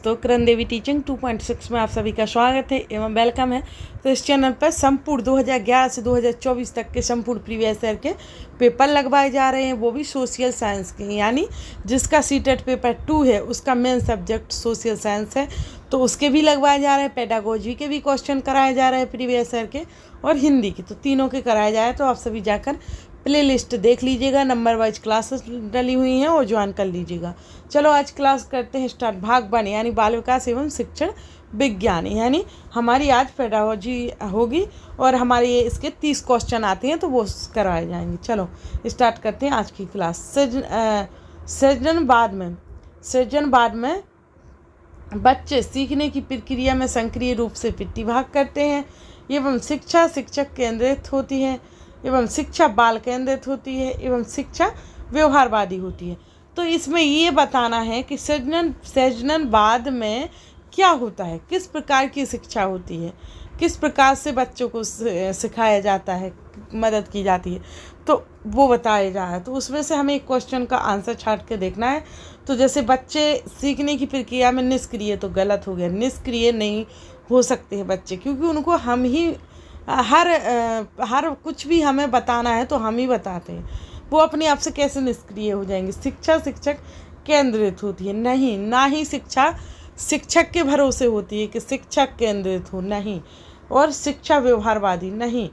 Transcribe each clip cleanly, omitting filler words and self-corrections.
दोस्तों, किरण देवी टीचिंग 2.6 में आप सभी का स्वागत है एवं वेलकम है। तो इस चैनल पर संपूर्ण 2011 से 2024 तक के संपूर्ण प्रीवियस ईयर के पेपर लगवाए जा रहे हैं, वो भी सोशल साइंस के, यानी जिसका सीटेट पेपर 2 है उसका मेन सब्जेक्ट सोशल साइंस है तो उसके भी लगवाए जा रहे हैं। पेडागोजी के भी क्वेश्चन कराए जा रहे हैं प्रीवियस ईयर के, और हिंदी के, तो तीनों के कराए जा रहे हैं। तो आप सभी जाकर प्ले लिस्ट देख लीजिएगा, नंबर वाइज क्लासेस डली हुई हैं और ज्वाइन कर लीजिएगा। चलो आज क्लास करते हैं स्टार्ट। भाग 1 यानी बाल विकास एवं शिक्षण विज्ञान, यानी हमारी आज पेडागोजी होगी और हमारे ये इसके 30 क्वेश्चन आते हैं तो वो कराए जाएंगे। चलो स्टार्ट करते हैं आज की क्लास। सृजनवाद में बच्चे सीखने की प्रक्रिया में सक्रिय रूप से प्रतिभाग करते हैं एवं शिक्षा शिक्षक केंद्रित होती है एवं शिक्षा बाल केंद्रित होती है एवं शिक्षा व्यवहारवादी होती है। तो इसमें ये बताना है कि सृजनवाद में क्या होता है, किस प्रकार की शिक्षा होती है, किस प्रकार से बच्चों को सिखाया जाता है, मदद की जाती है, तो वो बताया जा रहा है। तो उसमें से हमें एक क्वेश्चन का आंसर छांट के देखना है। तो जैसे बच्चे सीखने की प्रक्रिया में निष्क्रिय, तो गलत हो गया, निष्क्रिय नहीं हो सकते हैं बच्चे, क्योंकि उनको हम ही हर कुछ भी हमें बताना है तो हम ही बताते हैं, वो अपने आप से कैसे निष्क्रिय हो जाएंगे। शिक्षा शिक्षक केंद्रित होती है, नहीं, ना ही शिक्षा शिक्षक के भरोसे होती है कि शिक्षक केंद्रित हो, नहीं, और शिक्षा व्यवहारवादी नहीं।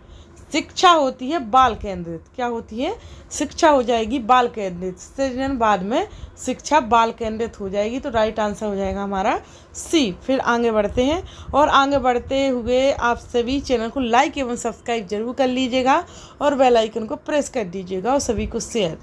शिक्षा होती है बाल केंद्रित, क्या होती है, शिक्षा हो जाएगी बाल केंद्रित। सृजनवाद में शिक्षा बाल केंद्रित हो जाएगी, तो राइट आंसर हो जाएगा हमारा सी। फिर आगे बढ़ते हैं, और आगे बढ़ते हुए आप सभी चैनल को लाइक एवं सब्सक्राइब जरूर कर लीजिएगा और बेल आइकन को प्रेस कर दीजिएगा और सभी को शेयर।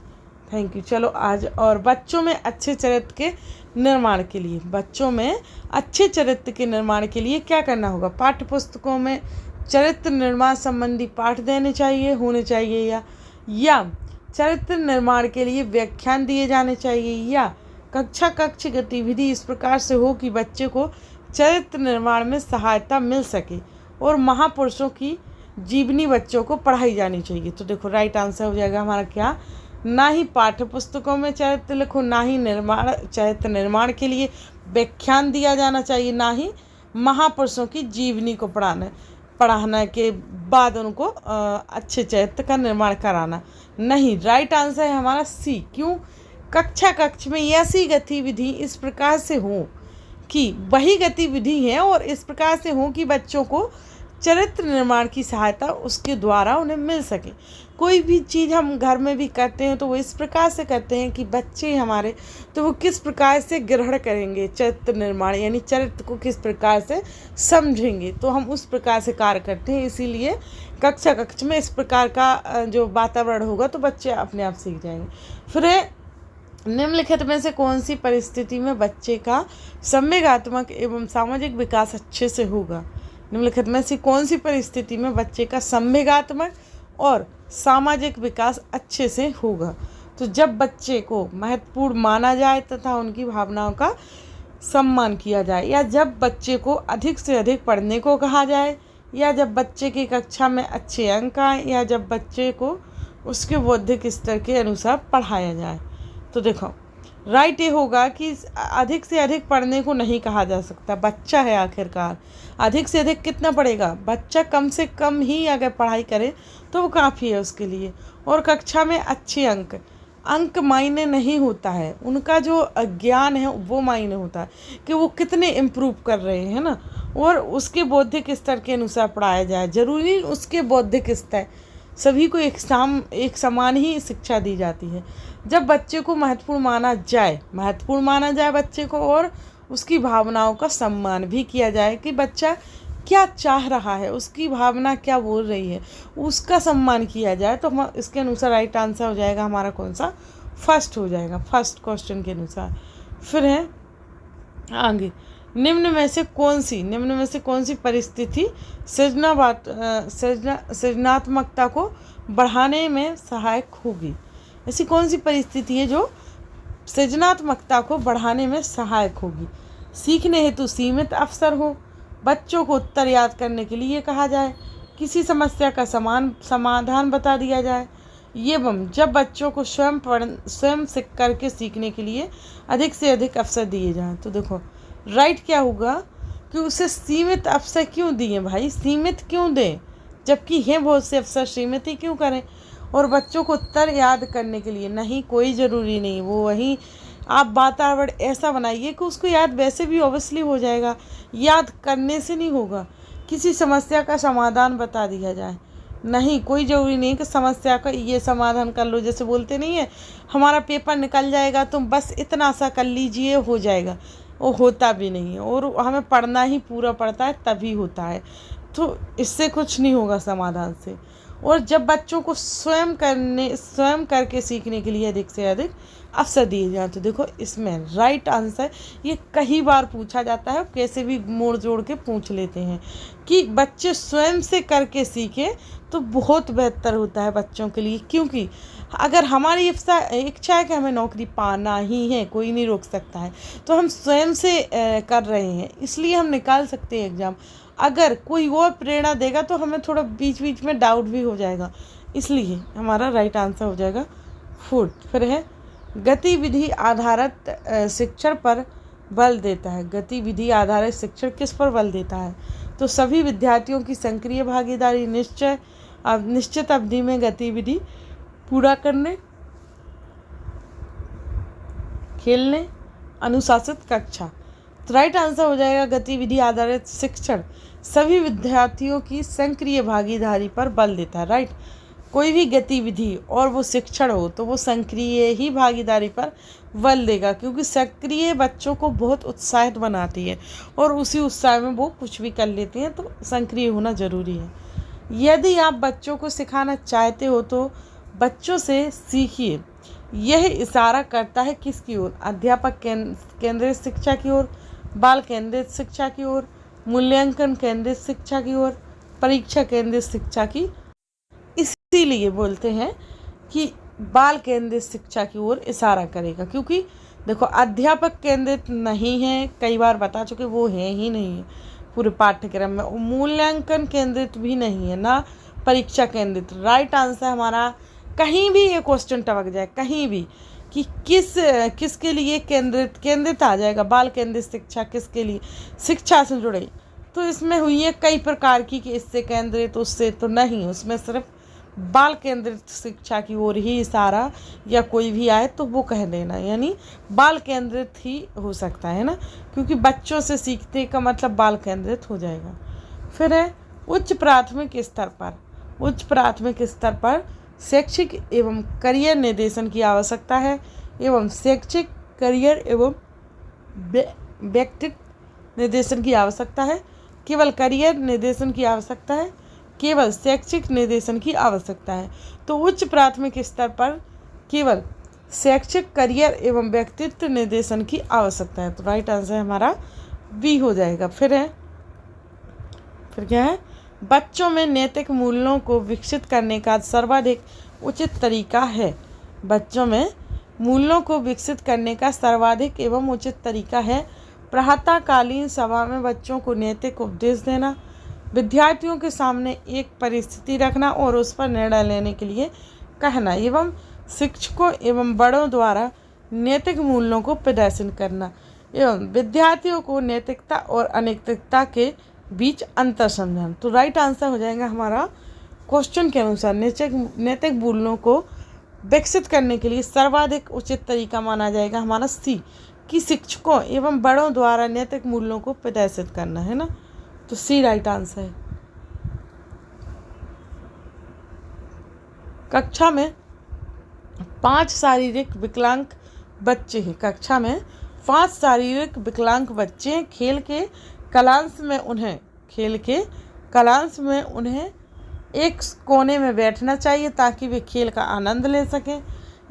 Thank you. चलो आज, और बच्चों में अच्छे चरित्र के निर्माण के लिए, बच्चों में अच्छे चरित्र के निर्माण के लिए क्या करना होगा। पाठ्य पुस्तकों में चरित्र निर्माण संबंधी पाठ देने चाहिए, होने चाहिए, या चरित्र निर्माण के लिए व्याख्यान दिए जाने चाहिए, या कक्ष गतिविधि इस प्रकार से हो कि बच्चे को चरित्र निर्माण में सहायता मिल सके, और महापुरुषों की जीवनी बच्चों को पढ़ाई जानी चाहिए। तो देखो राइट आंसर हो जाएगा हमारा क्या, ना ही पाठ्य पुस्तकों में चरित्र लिखो, ना ही चरित्र निर्माण के लिए व्याख्यान दिया जाना चाहिए, ना ही महापुरुषों की जीवनी को पढ़ाने के बाद उनको अच्छे चरित्र का निर्माण कराना, नहीं। राइट आंसर है हमारा सी। क्यों, कक्ष में ऐसी गतिविधि इस प्रकार से हो कि वही गतिविधि है और इस प्रकार से हो कि बच्चों को चरित्र निर्माण की सहायता उसके द्वारा उन्हें मिल सके। कोई भी चीज़ हम घर में भी करते हैं तो वो इस प्रकार से करते हैं कि बच्चे हमारे, तो वो किस प्रकार से ग्रहण करेंगे चरित्र निर्माण, यानी चरित्र को किस प्रकार से समझेंगे, तो हम उस प्रकार से कार्य करते हैं। इसीलिए कक्ष में इस प्रकार का जो वातावरण होगा तो बच्चे अपने आप सीख जाएंगे। फिर निम्नलिखित में से कौन सी परिस्थिति में बच्चे का संवेगात्मक एवं सामाजिक विकास अच्छे से होगा। निम्नलिखित में से कौन सी परिस्थिति में बच्चे का संवेगात्मक और सामाजिक विकास अच्छे से होगा। तो जब बच्चे को महत्वपूर्ण माना जाए तथा उनकी भावनाओं का सम्मान किया जाए, या जब बच्चे को अधिक से अधिक पढ़ने को कहा जाए, या जब बच्चे की कक्षा में अच्छे अंक आए, या जब बच्चे को उसके बौद्धिक स्तर के अनुसार पढ़ाया जाए। तो देखो राइट ये होगा कि अधिक से अधिक पढ़ने को नहीं कहा जा सकता, बच्चा है आखिरकार, अधिक से अधिक कितना पढ़ेगा, बच्चा कम से कम ही अगर पढ़ाई करे तो वो काफ़ी है उसके लिए। और कक्षा में अच्छे अंक मायने नहीं होता है, उनका जो ज्ञान है वो मायने होता है कि वो कितने इम्प्रूव कर रहे हैं ना, और उसके बौद्धिक स्तर के अनुसार पढ़ाया जाए। जरूरी उसके बौद्धिक स्तर, सभी को एक समान ही शिक्षा दी जाती है। जब बच्चे को महत्वपूर्ण माना जाए बच्चे को, और उसकी भावनाओं का सम्मान भी किया जाए कि बच्चा क्या चाह रहा है, उसकी भावना क्या बोल रही है, उसका सम्मान किया जाए। तो हम इसके अनुसार राइट आंसर हो जाएगा हमारा कौन सा, फर्स्ट हो जाएगा, फर्स्ट क्वेश्चन के अनुसार। फिर है आगे, निम्न में से कौन सी परिस्थिति सृजनात्मकता को बढ़ाने में सहायक होगी। ऐसी कौन सी परिस्थिति है जो सृजनात्मकता को बढ़ाने में सहायक होगी। सीखने हेतु सीमित अवसर हो, बच्चों को उत्तर याद करने के लिए कहा जाए, किसी समस्या का समाधान बता दिया जाए, एवं जब बच्चों को स्वयं सीख करके सीखने के लिए अधिक से अधिक अवसर दिए जाएं। तो देखो राइट क्या होगा कि उसे सीमित अवसर क्यों दिए भाई, सीमित क्यों दें, जबकि हैं बहुत से अवसर, सीमित ही क्यों करें। और बच्चों को उत्तर याद करने के लिए नहीं, कोई ज़रूरी नहीं, वो वहीं आप वातावरण ऐसा बनाइए कि उसको याद वैसे भी ऑब्वियसली हो जाएगा, याद करने से नहीं होगा। किसी समस्या का समाधान बता दिया जाए, नहीं, कोई ज़रूरी नहीं कि समस्या का ये समाधान कर लो, जैसे बोलते नहीं है हमारा पेपर निकल जाएगा तुम बस इतना सा कर लीजिए हो जाएगा, वो होता भी नहीं है, और हमें पढ़ना ही पूरा पड़ता है तभी होता है। तो इससे कुछ नहीं होगा समाधान से। और जब बच्चों को स्वयं करके सीखने के लिए अधिक से अधिक अवसर दिए जाए, तो देखो इसमें राइट आंसर, ये कई बार पूछा जाता है, कैसे भी मोड़ जोड़ के पूछ लेते हैं कि बच्चे स्वयं से करके सीखें तो बहुत बेहतर होता है बच्चों के लिए। क्योंकि अगर हमारी इच्छा है कि हमें नौकरी पाना ही है, कोई नहीं रोक सकता है, तो हम स्वयं से कर रहे हैं, इसलिए हम निकाल सकते हैं एग्ज़ाम। अगर कोई और प्रेरणा देगा तो हमें थोड़ा बीच बीच में डाउट भी हो जाएगा, इसलिए हमारा राइट आंसर हो जाएगा फोर्थ। फिर है गतिविधि आधारित शिक्षण पर बल देता है। गतिविधि आधारित शिक्षण किस पर बल देता है? तो सभी विद्यार्थियों की सक्रिय भागीदारी, निश्चित अवधि में गतिविधि पूरा करने, खेलने, अनुशासित कक्षा। तो राइट आंसर हो जाएगा गतिविधि आधारित शिक्षण सभी विद्यार्थियों की सक्रिय भागीदारी पर बल देता है। राइट, कोई भी गतिविधि और वो शिक्षण हो तो वो सक्रिय ही भागीदारी पर बल देगा, क्योंकि सक्रिय बच्चों को बहुत उत्साहित बनाती है और उसी उत्साह में वो कुछ भी कर लेते हैं, तो सक्रिय होना ज़रूरी है। यदि आप बच्चों को सिखाना चाहते हो तो बच्चों से सीखिए। यह इशारा करता है किसकी ओर? अध्यापक केंद्रित शिक्षा की ओर, बाल केंद्रित शिक्षा की ओर, मूल्यांकन केंद्रित शिक्षा की ओर, परीक्षा केंद्रित शिक्षा की। इसीलिए बोलते हैं कि बाल केंद्रित शिक्षा की ओर इशारा करेगा, क्योंकि देखो अध्यापक केंद्रित नहीं है, कई बार बता चुके, वो है ही नहीं है पूरे पाठ्यक्रम में। मूल्यांकन केंद्रित भी नहीं है, ना परीक्षा केंद्रित। राइट आंसर हमारा, कहीं भी ये क्वेश्चन टपक जाए कहीं भी कि किसके लिए केंद्रित आ जाएगा, बाल केंद्रित शिक्षा किसके लिए, शिक्षा से जुड़े, तो इसमें हुई है कई प्रकार की कि इससे केंद्रित उससे, तो नहीं, उसमें सिर्फ बाल केंद्रित शिक्षा की ओर ही इशारा, या कोई भी आए तो वो कह देना, यानी बाल केंद्रित ही हो सकता है ना, क्योंकि बच्चों से सीखते का मतलब बाल केंद्रित हो जाएगा। फिर है उच्च प्राथमिक स्तर पर। उच्च प्राथमिक स्तर पर शैक्षिक एवं करियर निर्देशन की आवश्यकता है, एवं शैक्षिक करियर एवं व्यक्तित्व निर्देशन की आवश्यकता है। केवल करियर निर्देशन की आवश्यकता है, केवल शैक्षिक निर्देशन की आवश्यकता है। तो उच्च प्राथमिक स्तर पर केवल शैक्षिक करियर एवं व्यक्तित्व निर्देशन की आवश्यकता है। तो राइट आंसर हमारा बी हो जाएगा। फिर क्या है? बच्चों में नैतिक मूल्यों को विकसित करने का सर्वाधिक उचित तरीका है। बच्चों में मूल्यों को विकसित करने का सर्वाधिक एवं उचित तरीका है प्रातःकालीन सभा में बच्चों को नैतिक उपदेश देना, विद्यार्थियों के सामने एक परिस्थिति रखना और उस पर निर्णय लेने के लिए कहना, एवं शिक्षकों एवं बड़ों द्वारा नैतिक मूल्यों को प्रदर्शन करना, एवं विद्यार्थियों को नैतिकता और अनैतिकता के बीच अंतर समझाना। तो राइट आंसर हो जाएगा हमारा क्वेश्चन के अनुसार नैतिक मूल्यों को विकसित करने के लिए सर्वाधिक उचित तरीका माना जाएगा हमारा सी, कि शिक्षकों एवं बड़ों द्वारा नैतिक मूल्यों को प्रदर्शित करना, है ना। तो सी राइट आंसर है। कक्षा में 5 शारीरिक विकलांग बच्चे हैं। कक्षा में 5 शारीरिक विकलांग बच्चे हैं। खेल के कलांश में उन्हें एक कोने में बैठना चाहिए ताकि वे खेल का आनंद ले सकें,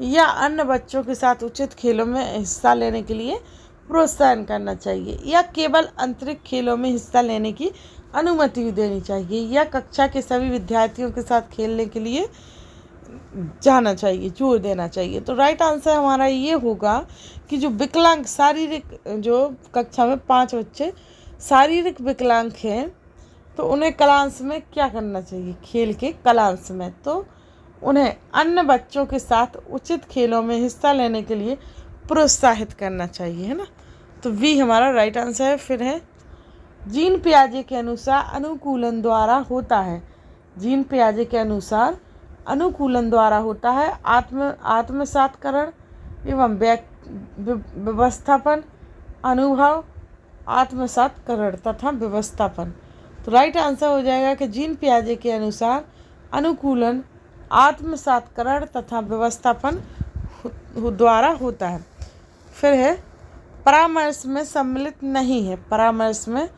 या अन्य बच्चों के साथ उचित खेलों में हिस्सा लेने के लिए प्रोत्साहन करना चाहिए, या केवल आंतरिक खेलों में हिस्सा लेने की अनुमति देनी चाहिए, या कक्षा के सभी विद्यार्थियों के साथ खेलने के लिए जाना चाहिए, जोर देना चाहिए। तो राइट आंसर हमारा ये होगा कि जो विकलांग शारीरिक, जो कक्षा में 5 बच्चे शारीरिक विकलांग हैं, तो उन्हें कलांश में क्या करना चाहिए? खेल के कलांश में, तो उन्हें अन्य बच्चों के साथ उचित खेलों में हिस्सा लेने के लिए प्रोत्साहित करना चाहिए, है ना। तो वी हमारा राइट आंसर है। फिर है जीन पियाजे के अनुसार अनुकूलन द्वारा होता है। जीन पियाजे के अनुसार अनुकूलन द्वारा होता है आत्मसात्करण एवं व्यवस्थापन, अनुभव, आत्मसात्करण तथा व्यवस्थापन। तो राइट आंसर हो जाएगा कि जीन पियाजे के अनुसार अनुकूलन आत्मसात्करण तथा व्यवस्थापन द्वारा होता है। फिर है परामर्श में सम्मिलित नहीं है। परामर्श में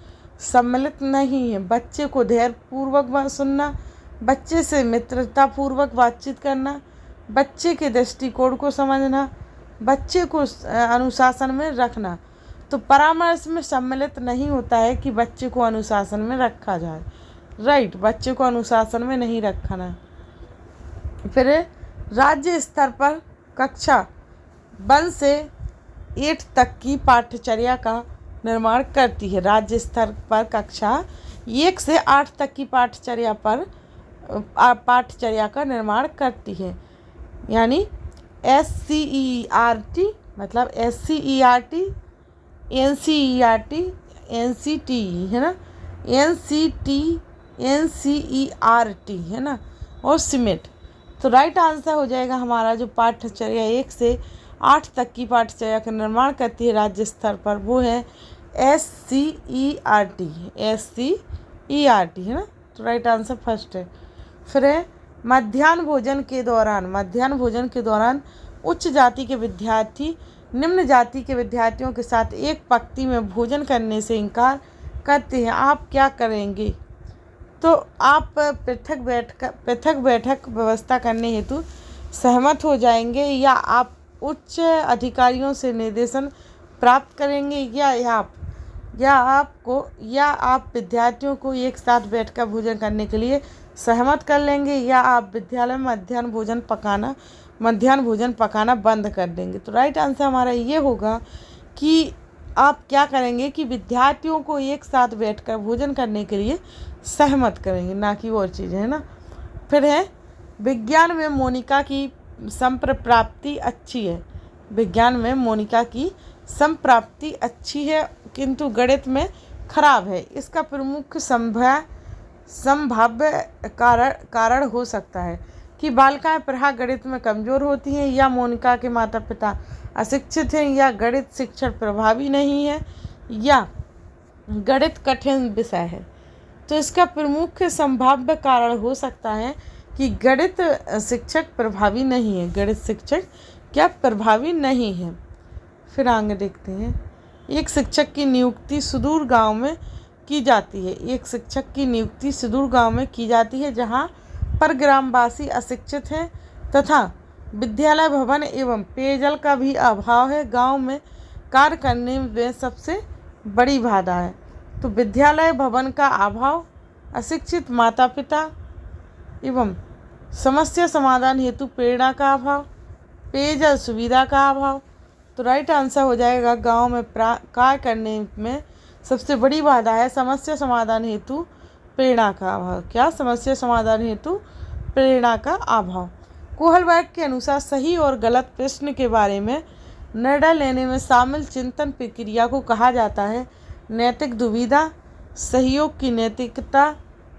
सम्मिलित नहीं है। बच्चे को धैर्यपूर्वक सुनना, बच्चे से मित्रतापूर्वक बातचीत करना, बच्चे के दृष्टिकोण को समझना, बच्चे को अनुशासन में रखना। तो परामर्श में सम्मिलित नहीं होता है कि बच्चे को अनुशासन में रखा जाए। राइट, बच्चे को अनुशासन में नहीं रखना। फिर राज्य स्तर पर कक्षा 1 से 8 तक की पाठ्यचर्या का निर्माण करती है। राज्य स्तर पर कक्षा 1 से 8 तक की पाठ्यचर्या का निर्माण करती है। यानी SCERT मतलब SCERT, NCERT, NCTE है ना, NCERT है ना, और सीमेट। तो राइट आंसर हो जाएगा हमारा जो पाठ्यचर्या 1 से 8 तक की पाठ्यचर्या का निर्माण करती है राज्य स्तर पर, वो है SCERT है ना। तो राइट आंसर फर्स्ट है। फिर है मध्याह्न भोजन के दौरान उच्च जाति के विद्यार्थी निम्न जाति के विद्यार्थियों के साथ एक पंक्ति में भोजन करने से इनकार करते हैं, आप क्या करेंगे? तो आप पृथक बैठक व्यवस्था करने हेतु सहमत हो जाएंगे, या आप उच्च अधिकारियों से निर्देशन प्राप्त करेंगे, या आप विद्यार्थियों को एक साथ बैठकर भोजन करने के लिए सहमत कर लेंगे, या आप विद्यालय में मध्याह्न भोजन पकाना बंद कर देंगे। तो राइट आंसर हमारा ये होगा कि आप क्या करेंगे कि विद्यार्थियों को एक साथ बैठकर भोजन करने के लिए सहमत करेंगे, ना कि और चीज़ें, है ना। फिर है विज्ञान में मोनिका की संप्राप्ति अच्छी है। विज्ञान में मोनिका की संप्राप्ति अच्छी है किंतु गणित में खराब है। इसका प्रमुख संभाव्य कारण हो सकता है कि बालिकाएं प्रायः गणित में कमज़ोर होती हैं, या मोनिका के माता पिता अशिक्षित हैं, या गणित शिक्षण प्रभावी नहीं है, या गणित कठिन विषय है। तो इसका प्रमुख संभाव्य कारण हो सकता है कि गणित शिक्षक प्रभावी नहीं है। गणित शिक्षक क्या प्रभावी नहीं है। फिर आगे देखते हैं। एक शिक्षक की नियुक्ति सुदूर गांव में की जाती है। एक शिक्षक की नियुक्ति सुदूर गांव में की जाती है जहां पर ग्रामवासी अशिक्षित हैं तथा विद्यालय भवन एवं पेयजल का भी अभाव है। गांव में कार्य करने में सबसे बड़ी बाधा है। तो विद्यालय भवन का अभाव, अशिक्षित माता पिता एवं समस्या समाधान हेतु प्रेरणा का अभाव, पेयजल सुविधा का अभाव। तो राइट आंसर हो जाएगा गांव में कार्य करने में सबसे बड़ी बाधा है समस्या समाधान हेतु प्रेरणा का अभाव। क्या? समस्या समाधान हेतु प्रेरणा का अभाव। कोहलबर्ग के अनुसार सही और गलत प्रश्न के बारे में निर्णय लेने में शामिल चिंतन प्रक्रिया को कहा जाता है नैतिक दुविधा, सहयोग की नैतिकता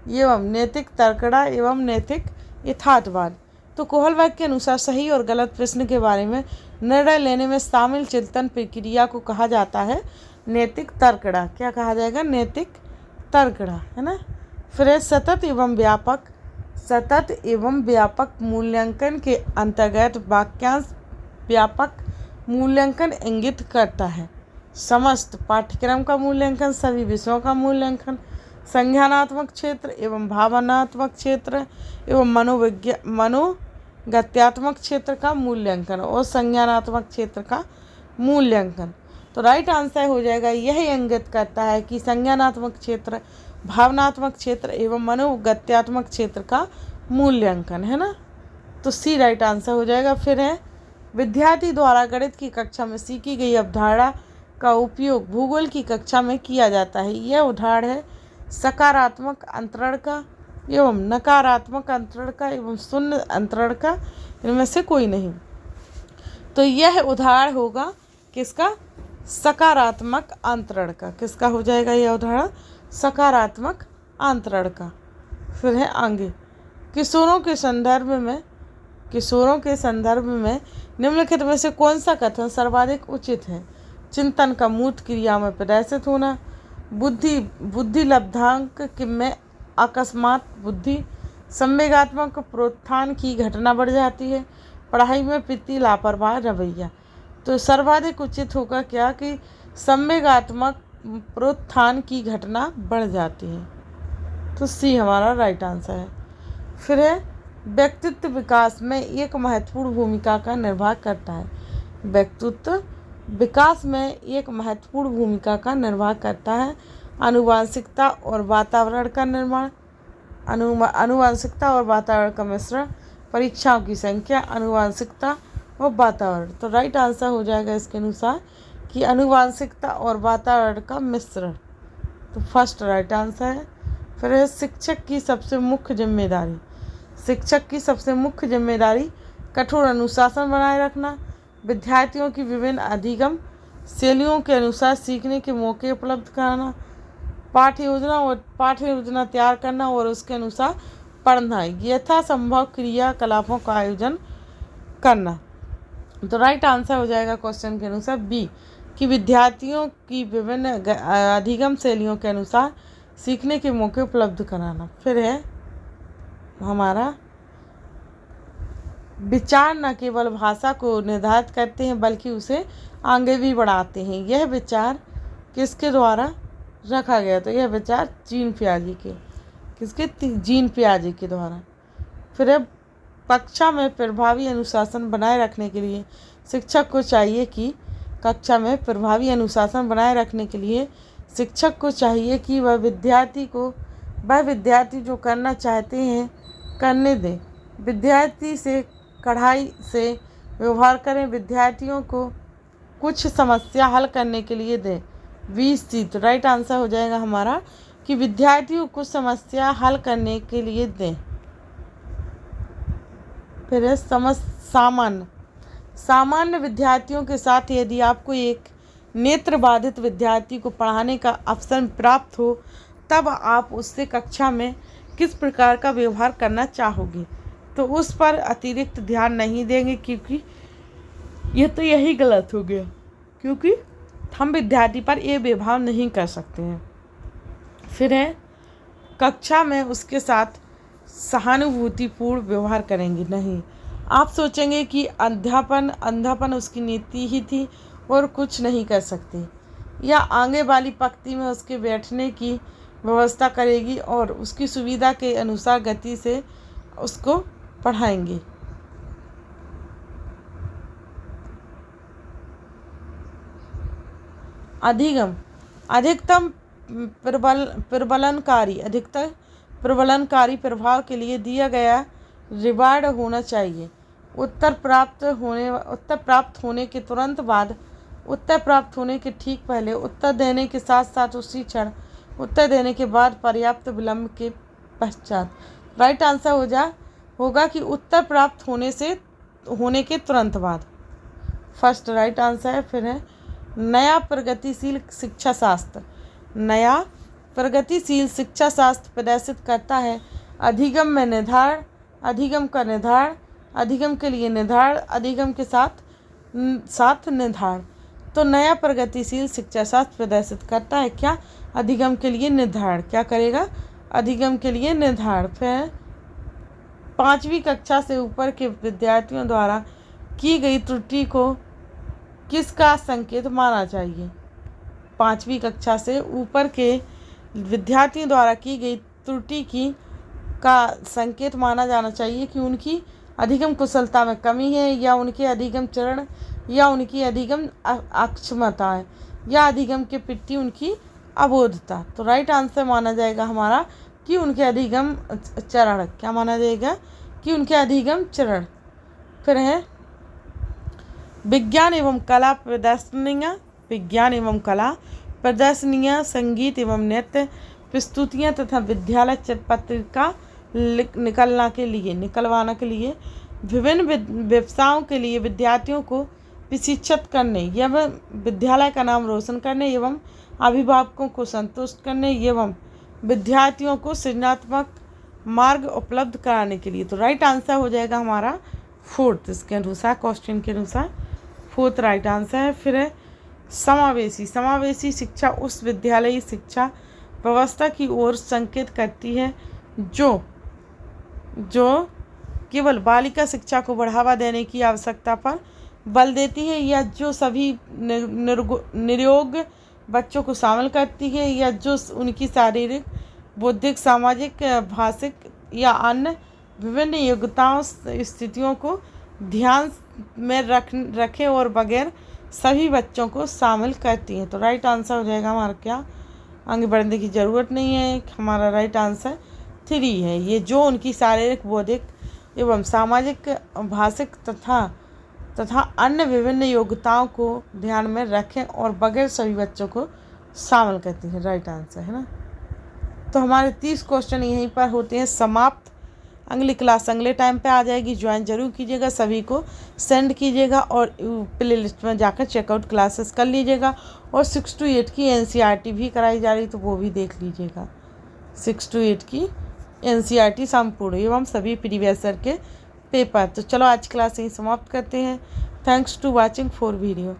एवं नैतिक तर्कड़ा एवं नैतिक यथार्थवाद। तो कोहलबर्ग के अनुसार सही और गलत प्रश्न के बारे में निर्णय लेने में शामिल चिंतन प्रक्रिया को कहा जाता है नैतिक तर्कड़ा। क्या कहा जाएगा? नैतिक तर्कड़ा, है ना। फिर सतत एवं व्यापक मूल्यांकन के अंतर्गत वाक्यांश व्यापक मूल्यांकन इंगित करता है समस्त पाठ्यक्रम का मूल्यांकन, सभी विषयों का मूल्यांकन, संज्ञानात्मक क्षेत्र एवं भावनात्मक क्षेत्र एवं मनोगत्यात्मक क्षेत्र का मूल्यांकन और संज्ञानात्मक क्षेत्र का मूल्यांकन। तो राइट आंसर हो जाएगा यह इंगित करता है कि संज्ञानात्मक क्षेत्र, भावनात्मक क्षेत्र एवं मनोगत्यात्मक क्षेत्र का मूल्यांकन, है ना। तो सी राइट आंसर हो जाएगा। फिर है विद्यार्थी द्वारा गणित की कक्षा में सीखी गई अवधारणा का उपयोग भूगोल की कक्षा में किया जाता है। यह उदाहरण है सकारात्मक अंतरण का एवं नकारात्मक अंतरण का एवं शून्य अंतरण का, इनमें से कोई नहीं। तो यह उदाहरण होगा किसका? सकारात्मक अंतरण का। किसका हो जाएगा यह उदाहरण? सकारात्मक अंतरण का। फिर है आगे, किशोरों के संदर्भ में निम्नलिखित में से कौन सा कथन सर्वाधिक उचित है? चिंतन का मूर्त क्रिया में प्रदर्शित होना, बुद्धि लब्धांक में अकस्मात बुद्धि, संवेगात्मक प्रोत्थान की घटना बढ़ जाती है, पढ़ाई में पिता लापरवाह रवैया। तो सर्वाधिक उचित होगा क्या कि संवेगात्मक प्रोत्थान की घटना बढ़ जाती है। तो सी हमारा राइट आंसर है। फिर है, व्यक्तित्व विकास में एक महत्वपूर्ण भूमिका का निर्वाह करता है। व्यक्तित्व विकास में एक महत्वपूर्ण भूमिका का निर्वाह करता है आनुवांशिकता और वातावरण का निर्माण, आनुवांशिकता और वातावरण का मिश्रण, परीक्षाओं की संख्या, आनुवांशिकता और वातावरण। तो राइट आंसर हो जाएगा इसके अनुसार कि आनुवांशिकता और वातावरण का मिश्रण। तो फर्स्ट राइट आंसर है। फिर है, शिक्षक की सबसे मुख्य जिम्मेदारी कठोर अनुशासन बनाए रखना, विद्यार्थियों की विभिन्न अधिगम शैलियों के अनुसार सीखने के मौके उपलब्ध कराना, पाठ्य योजना तैयार करना और उसके अनुसार पढ़ना, यथासंभव क्रियाकलापों का आयोजन करना। तो राइट आंसर हो जाएगा क्वेश्चन के अनुसार बी कि विद्यार्थियों की विभिन्न अधिगम शैलियों के अनुसार सीखने के मौके उपलब्ध कराना। फिर है हमारा, विचार न केवल भाषा को निर्धारित करते हैं बल्कि उसे आगे भी बढ़ाते हैं। यह विचार किसके द्वारा रखा गया? तो यह विचार जीन पियाजे के द्वारा। फिर है, कक्षा में प्रभावी अनुशासन बनाए रखने के लिए शिक्षक को चाहिए कि वह विद्यार्थी जो करना चाहते हैं करने दें, विद्यार्थी से कड़ाई से व्यवहार करें, विद्यार्थियों को कुछ समस्या हल करने के लिए दें। 20 तो राइट आंसर हो जाएगा हमारा कि विद्यार्थियों को समस्या हल करने के लिए दें। फिर है, सामान्य विद्यार्थियों के साथ यदि आपको एक नेत्र बाधित विद्यार्थी को पढ़ाने का अवसर प्राप्त हो तब आप उससे कक्षा में किस प्रकार का व्यवहार करना चाहोगे? तो उस पर अतिरिक्त ध्यान नहीं देंगे क्योंकि यही गलत हो गया, क्योंकि हम विद्यार्थी पर ये व्यवहार नहीं कर सकते हैं। फिर है, कक्षा में उसके साथ सहानुभूतिपूर्ण व्यवहार करेंगे नहीं। आप सोचेंगे कि अंधापन उसकी नीति ही थी और कुछ नहीं कर सकते, या आगे वाली पंक्ति में उसके बैठने की व्यवस्था करेगी और उसकी सुविधा के अनुसार गति से उसको पढ़ाएंगे। अधिकतम प्रबलनकारी प्रभाव के लिए दिया गया रिवार्ड होना चाहिए। उत्तर प्राप्त होने के तुरंत बाद, उत्तर प्राप्त होने के ठीक पहले, उत्तर देने के साथ साथ उसी क्षण, उत्तर देने के बाद, पर्याप्त विलंब के पश्चात। राइट आंसर होगा कि उत्तर प्राप्त होने के तुरंत बाद। फर्स्ट राइट आंसर है। फिर है, नया प्रगतिशील शिक्षा शास्त्र प्रदर्शित करता है अधिगम में निर्धारण, अधिगम का निर्धारण, अधिगम के लिए निर्धारण, अधिगम के साथ निर्धारण। तो नया प्रगतिशील शिक्षा शास्त्र प्रदर्शित करता है क्या? अधिगम के लिए निर्धारण। क्या करेगा? अधिगम के लिए निर्धारण। फिर 5वीं कक्षा से ऊपर के विद्यार्थियों द्वारा की गई त्रुटि को किसका संकेत माना चाहिए? 5वीं कक्षा से ऊपर के विद्यार्थियों द्वारा की गई त्रुटि का संकेत माना जाना चाहिए कि उनकी अधिगम कुशलता में कमी है, या उनके अधिगम चरण, या उनकी अधिगम अक्षमता है, या अधिगम के प्रति उनकी अबोधता। तो राइट आंसर माना जाएगा हमारा कि उनके अधिगम चरण। क्या माना जाएगा? कि उनके अधिगम चरण। फिर है, विज्ञान एवं कला प्रदर्शनियाँ, संगीत एवं नृत्य प्रस्तुतियाँ तथा विद्यालय पत्रिका निकलवाने के लिए विभिन्न व्यवसायों के लिए विद्यार्थियों को प्रशिक्षित करने एवं विद्यालय का नाम रोशन करने एवं अभिभावकों को संतुष्ट करने एवं विद्यार्थियों को सृजनात्मक मार्ग उपलब्ध कराने के लिए। तो राइट आंसर हो जाएगा हमारा फोर्थ, इसके अनुसार क्वेश्चन के अनुसार फोर्थ राइट आंसर है। फिर है समावेशी। समावेशी शिक्षा उस विद्यालयी शिक्षा व्यवस्था की ओर संकेत करती है जो केवल बालिका शिक्षा को बढ़ावा देने की आवश्यकता पर बल देती है, या जो सभी निरोग बच्चों को शामिल करती है, या जो उनकी शारीरिक, बौद्धिक, सामाजिक, भाषिक या अन्य विभिन्न योग्यताओं स्थितियों को ध्यान में रखे और बगैर सभी बच्चों को शामिल करती है। तो राइट आंसर हो जाएगा हमारा क्या, आगे बढ़ने की ज़रूरत नहीं है, हमारा राइट आंसर 3 है। ये जो उनकी शारीरिक, बौद्धिक एवं सामाजिक, भाषिक तथा अन्य विभिन्न योग्यताओं को ध्यान में रखें और बगैर सभी बच्चों को शामिल करती है, राइट आंसर है ना। तो हमारे 30 क्वेश्चन यहीं पर होते हैं समाप्त। अगली क्लास अगले टाइम पे आ जाएगी, ज्वाइन जरूर कीजिएगा, सभी को सेंड कीजिएगा और प्ले लिस्ट में जाकर चेकआउट क्लासेस कर लीजिएगा। और 6 to 8 की NCERT भी कराई जा रही, तो वो भी देख लीजिएगा। 6 to 8 की NCERT संपूर्ण एवं सभी प्रीवियस ईयर के पेपर। तो चलो आज क्लास यहीं समाप्त करते हैं। Thanks to watching 4 video.